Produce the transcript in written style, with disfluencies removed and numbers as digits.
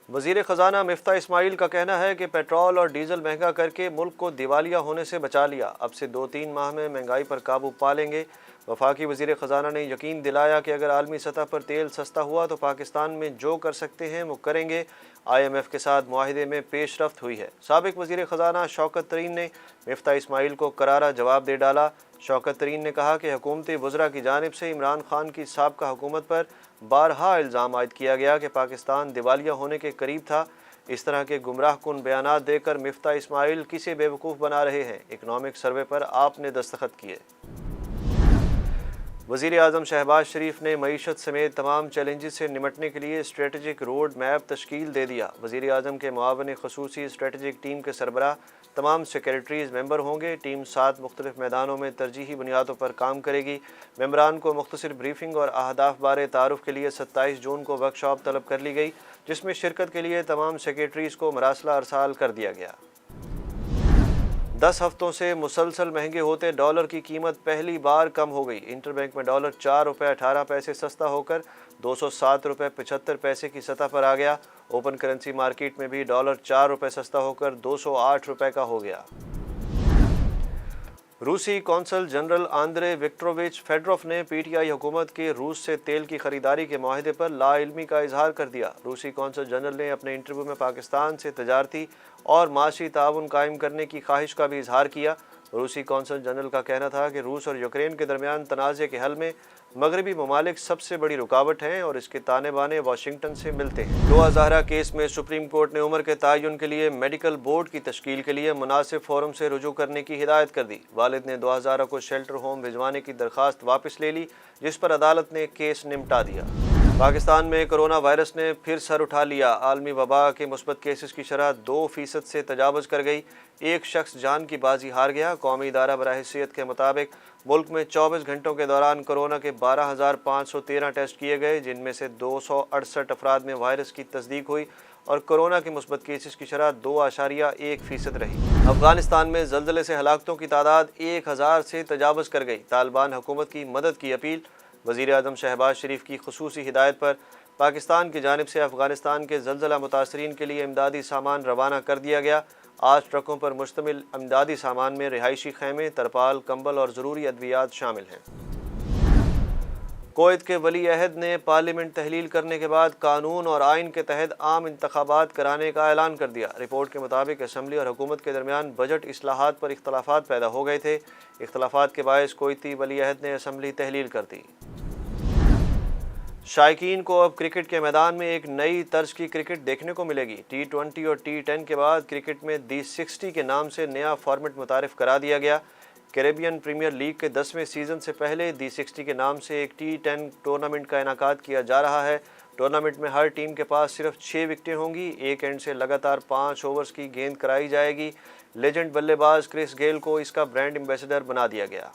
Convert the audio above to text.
वज़ीर ख़ज़ाना मिफ्ता इस्माइल का कहना है कि पेट्रोल और डीज़ल महंगा करके मुल्क को दिवालिया होने से बचा लिया। अब से 2-3 माह में महंगाई पर काबू पा लेंगे। वफाकी वज़ीर ख़ज़ाना ने यकीन दिलाया कि अगर आलमी सतह पर तेल सस्ता हुआ तो पाकिस्तान में जो कर सकते हैं वो करेंगे। IMF के साथ मुआहिदे में पेशरफ्त हुई है। साबिक़ वज़ीर ख़ज़ाना शौकत तरीन ने मिफ्ता इस्माइल को करारा जवाब दे डाला। शौकत तरीन ने कहा कि हुकूमती वज़रा की जानिब से इमरान खान की साबका हुकूमत पर बारहा इल्ज़ाम आयद किया गया कि पाकिस्तान दिवालिया होने के करीब था। इस तरह के गुमराह कुन बयानात देकर मिफ्ता इस्माइल किसे बेवकूफ़ बना रहे हैं। इकनॉमिक सर्वे पर आपने दस्तखत किए। वज़ीर आज़म शहबाज शरीफ ने मईशत समेत तमाम चैलेंजेस से निमटने के लिए स्ट्रेटजिक रोड मैप तश्कील दे दिया। वज़ीर आज़म के मुआवन खसूसी स्ट्रेटजिक टीम के सरबराह तमाम सेक्रेटरीज़ मेंबर होंगे। टीम 7 मुख्तलिफ मैदानों में तरजीही बुनियादों पर काम करेगी। मेंबरान को मुख्तसर ब्रीफिंग और अहदाफ बारे तारुफ के लिए 27 जून को वर्कशॉप तलब कर ली गई, जिसमें शिरकत के लिए तमाम सेक्रेटरीज़ को मरासला अरसाल कर दिया गया। 10 हफ्तों से मुसलसल महंगे होते डॉलर की कीमत पहली बार कम हो गई। इंटरबैंक में डॉलर 4 रुपये 18 पैसे सस्ता होकर 207 रुपये 75 पैसे की सतह पर आ गया। ओपन करेंसी मार्केट में भी डॉलर 4 रुपये सस्ता होकर 208 रुपये का हो गया। रूसी कौंसल जनरल आंद्रे विक्टोरोविच फेडरोफ ने PTI हुकूमत के रूस से तेल की खरीदारी के माहिदे पर लाइल्मी का इजहार कर दिया। रूसी कौंसल जनरल ने अपने इंटरव्यू में पाकिस्तान से तजारती और माशी ताउन कायम करने की ख्वाहिश का भी इजहार किया। रूसी कौंसल जनरल का कहना था कि रूस और यूक्रेन के दरमियान तनाज़े के हल में मगरबी ममालिक सबसे बड़ी रुकावट हैं और इसके ताने बाने वाशिंगटन से मिलते हैं। 2000 केस में सुप्रीम कोर्ट ने उम्र के तयन के लिए मेडिकल बोर्ड की तश्कील के लिए मुनासिब फोरम से रुजू करने की हिदायत कर दी। वालिद ने 2000 को शेल्टर होम भिजवाने की दरख्वास्त वापस ले ली, जिस पर अदालत ने केस निपटा दिया। पाकिस्तान में कोरोना वायरस ने फिर सर उठा लिया। आलमी वबा के मुस्बत केसेस की शरह 2% से तजावज़ कर गई। एक शख्स जान की बाजी हार गया। कौमी इदारा बराह सेहत के मुताबिक मुल्क में 24 घंटों के दौरान कोरोना के 12,513 टेस्ट किए गए, जिनमें से 268 अफराद में वायरस की तस्दीक हुई और कोरोना के मुस्बत केसेस की शरह 2.1% रही। अफगानिस्तान में ज़ल्ज़ले से हलाकतों की तादाद 1000 से तजावज़ कर गई। तालिबान हुकूमत की मदद की अपील। वज़ीर आज़म शहबाज शरीफ की खुसूसी हिदायत पर पाकिस्तान की जानिब से अफगानिस्तान के ज़ल्ज़ला मुतासरीन के लिए इमदादी सामान रवाना कर दिया गया। 8 ट्रकों पर मुश्तमिल इमदादी सामान में रिहायशी खैमे, तरपाल, कंबल और ज़रूरी अद्वियात शामिल हैं। कुवैत के वली अहद ने पार्लियामेंट तहलील करने के बाद कानून और आइन के तहत आम इंतखाबात कराने का ऐलान कर दिया। रिपोर्ट के मुताबिक असम्बली और हुकूमत के दरमियान बजट इस्लाहात पर इख्तलाफात पैदा हो गए थे। इख्तलाफात के बायस कुवैती वली अहद ने असम्बली तहलील कर दी। शायकीन को अब क्रिकेट के मैदान में एक नई तर्ज की क्रिकेट देखने को मिलेगी। T20 और T10 के बाद क्रिकेट में D60 के नाम से नया फॉर्मेट मुतारिफ करा दिया गया। कैरेबियन प्रीमियर लीग के 10वें सीज़न से पहले D60 के नाम से एक T10 टूर्नामेंट का इनाकाद किया जा रहा है। टूर्नामेंट में हर टीम के पास सिर्फ 6 विकेटें होंगी। एक एंड से लगातार 5 ओवर्स की गेंद कराई जाएगी। लेजेंड बल्लेबाज क्रिस गेल को इसका ब्रांड एम्बेसडर बना दिया गया।